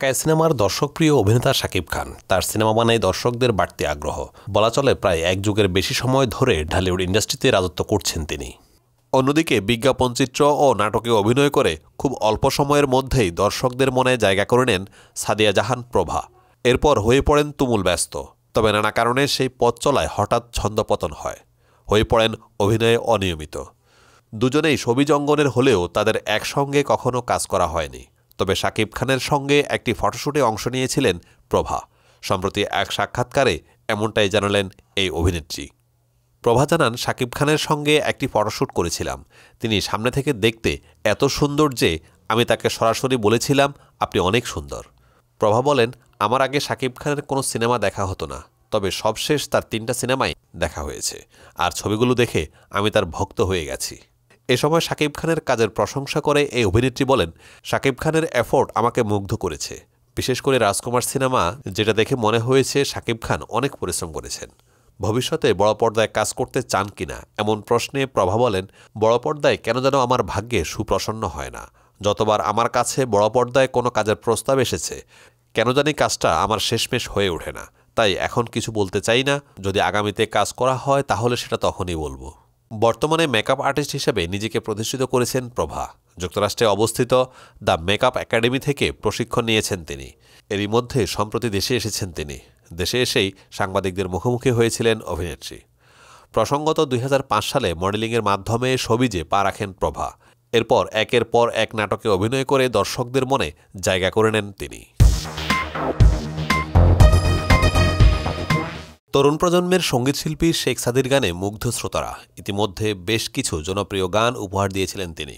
ঢাকায় সিনেমার দর্শকপ্রিয় অভিনেতা শাকিব খান তার সিনেমা বানায় দর্শকদের বাড়তি আগ্রহ বলা চলে প্রায় এক যুগের বেশি সময় ধরে ঢালিউড ইন্ডাস্ট্রিতে রাজত্ব করছেন তিনি। অন্যদিকে বিজ্ঞাপনচিত্র ও নাটকে অভিনয় করে খুব অল্প সময়ের মধ্যেই দর্শকদের মনে জায়গা করে নেন সাদিয়া জাহান প্রভা। এরপর হয়ে পড়েন তুমুল ব্যস্ত, তবে নানা কারণে সেই পথ চলায় হঠাৎ ছন্দপতন হয়, হয়ে পড়েন অভিনয়ে অনিয়মিত। দুজনেই ছবি অঙ্গনের হলেও তাদের একসঙ্গে কখনো কাজ করা হয়নি। তবে শাকিব খানের সঙ্গে একটি ফটোশ্যুটে অংশ নিয়েছিলেন প্রভা। সম্প্রতি এক সাক্ষাৎকারে এমনটাই জানালেন এই অভিনেত্রী। প্রভা জানান, শাকিব খানের সঙ্গে একটি ফটোশ্যুট করেছিলাম। তিনি সামনে থেকে দেখতে এত সুন্দর যে আমি তাকে সরাসরি বলেছিলাম, আপনি অনেক সুন্দর। প্রভা বলেন, আমার আগে শাকিব খানের কোনো সিনেমা দেখা হতো না, তবে সবশেষ তার 3টা সিনেমাই দেখা হয়েছে, আর ছবিগুলো দেখে আমি তার ভক্ত হয়ে গেছি। এ সময় শাকিব খানের কাজের প্রশংসা করে এই অভিনেত্রী বলেন, শাকিব খানের এফোর্ট আমাকে মুগ্ধ করেছে, বিশেষ করে রাজকুমার সিনেমা, যেটা দেখে মনে হয়েছে শাকিব খান অনেক পরিশ্রম করেছেন। ভবিষ্যতে বড় পর্দায় কাজ করতে চান কিনা এমন প্রশ্নে প্রভা বলেন, বড় পর্দায় কেন যেন আমার ভাগ্যে সুপ্রসন্ন হয় না। যতবার আমার কাছে বড় পর্দায় কোনো কাজের প্রস্তাব এসেছে, কেন জানি কাজটা আমার শেষমেশ হয়ে ওঠে না। তাই এখন কিছু বলতে চাই না, যদি আগামীতে কাজ করা হয় তাহলে সেটা তখনই বলবো। বর্তমানে মেকআপ আর্টিস্ট হিসেবে নিজেকে প্রতিষ্ঠিত করেছেন প্রভা। যুক্তরাষ্ট্রে অবস্থিত দ্য মেকআপ একাডেমি থেকে প্রশিক্ষণ নিয়েছেন তিনি। এরই মধ্যে সম্প্রতি দেশে এসেছেন তিনি। দেশে এসেই সাংবাদিকদের মুখোমুখি হয়েছিলেন অভিনেত্রী। প্রসঙ্গত 2005 সালে মডেলিংয়ের মাধ্যমে সবিজে পা রাখেন প্রভা। এরপর একের পর এক নাটকে অভিনয় করে দর্শকদের মনে জায়গা করে নেন তিনি। তরুণ প্রজন্মের সঙ্গীতশিল্পী শেখ সাদির গানে মুগ্ধ শ্রোতারা। ইতিমধ্যে বেশ কিছু জনপ্রিয় গান উপহার দিয়েছিলেন তিনি।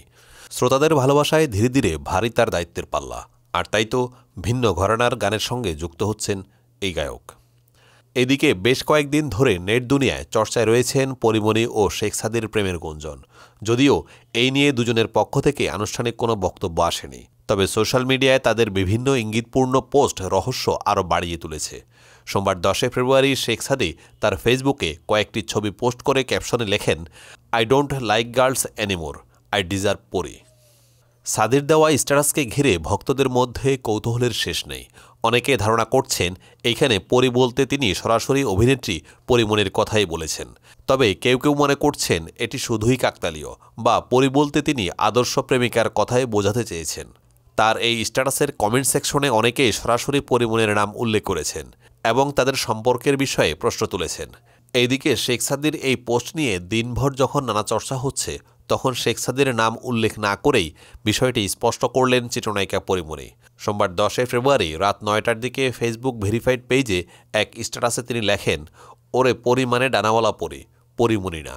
শ্রোতাদের ভালোবাসায় ধীরে ধীরে ভারী তার দায়িত্বের পাল্লা, আর তাই তো ভিন্ন ঘরানার গানের সঙ্গে যুক্ত হচ্ছেন এই গায়ক। এদিকে বেশ কয়েকদিন ধরে নেট দুনিয়ায় চর্চায় রয়েছেন পরিমণি ও শেখ সাদির প্রেমের গুঞ্জন। যদিও এই নিয়ে দুজনের পক্ষ থেকে আনুষ্ঠানিক কোনো বক্তব্য আসেনি, তবে সোশ্যাল মিডিয়ায় তাদের বিভিন্ন ইঙ্গিতপূর্ণ পোস্ট রহস্য আরও বাড়িয়ে তুলেছে। সোমবার 10 ফেব্রুয়ারি শেখ সাদি তার ফেসবুকে কয়েকটি ছবি পোস্ট করে ক্যাপশনে লেখেন, I don't like girls anymore, I deserve পরি। সাদির দেওয়া স্ট্যাটাসকে ঘিরে ভক্তদের মধ্যে কৌতূহলের শেষ নেই। অনেকে ধারণা করছেন এইখানে পরি বলতে তিনি সরাসরি অভিনেত্রী পরিমণির কথাই বলেছেন। তবে কেউ কেউ মনে করছেন এটি শুধুই কাকতালীয়, বা পরি বলতে তিনি আদর্শ প্রেমিকার কথাই বোঝাতে চেয়েছেন। তার এই স্ট্যাটাসের কমেন্ট সেকশনে অনেকেই সরাসরি পরিমণির নাম উল্লেখ করেছেন এবং তাদের সম্পর্কের বিষয়ে প্রশ্ন তুলেছেন। এইদিকে শেখ সাদির এই পোস্ট নিয়ে দিনভর যখন নানা চর্চা হচ্ছে, তখন শেখ সাদির নাম উল্লেখ না করেই বিষয়টি স্পষ্ট করলেন চিত্রনায়িকা পরিমণি। সোমবার 10 ফেব্রুয়ারি রাত 9টার দিকে ফেসবুক ভেরিফাইড পেজে এক স্ট্যাটাসে তিনি লেখেন, ওরে পরি মানে ডানাওয়ালা পরি, পরিমণি না।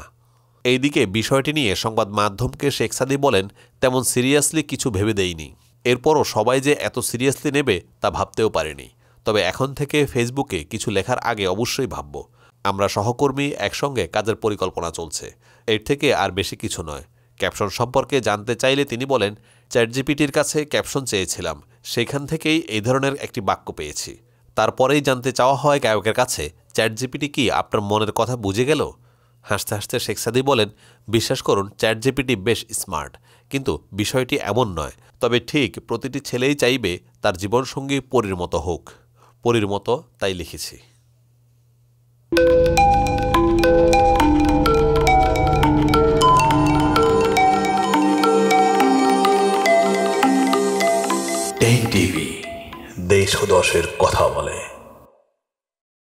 এইদিকে বিষয়টি নিয়ে সংবাদ মাধ্যমকে শেখ সাদি বলেন, তেমন সিরিয়াসলি কিছু ভেবে দেইনি। এরপরও সবাই যে এত সিরিয়াসলি নেবে তা ভাবতেও পারেনি। তবে এখন থেকে ফেসবুকে কিছু লেখার আগে অবশ্যই ভাবব। আমরা সহকর্মী, একসঙ্গে কাজের পরিকল্পনা চলছে, এর থেকে আর বেশি কিছু নয়। ক্যাপশন সম্পর্কে জানতে চাইলে তিনি বলেন, চ্যাটজিপিটির কাছে ক্যাপশন চেয়েছিলাম, সেখান থেকেই এই ধরনের একটি বাক্য পেয়েছি। তারপরেই জানতে চাওয়া হয় গায়কের কাছে, চ্যাটজিপিটি কি আপনার মনের কথা বুঝে গেল? হাসতে হাসতে শেখ সাদি বলেন, বিশ্বাস করুন চ্যাটজিপিটি বেশ স্মার্ট, কিন্তু বিষয়টি এমন নয়। তবে ঠিক প্রতিটি ছেলেই চাইবে তার জীবনসঙ্গী পরীর মতো হোক, পরীর মতো তাই লিখেছি। টেক টিভি, দেশ ও দশের কথা বলে।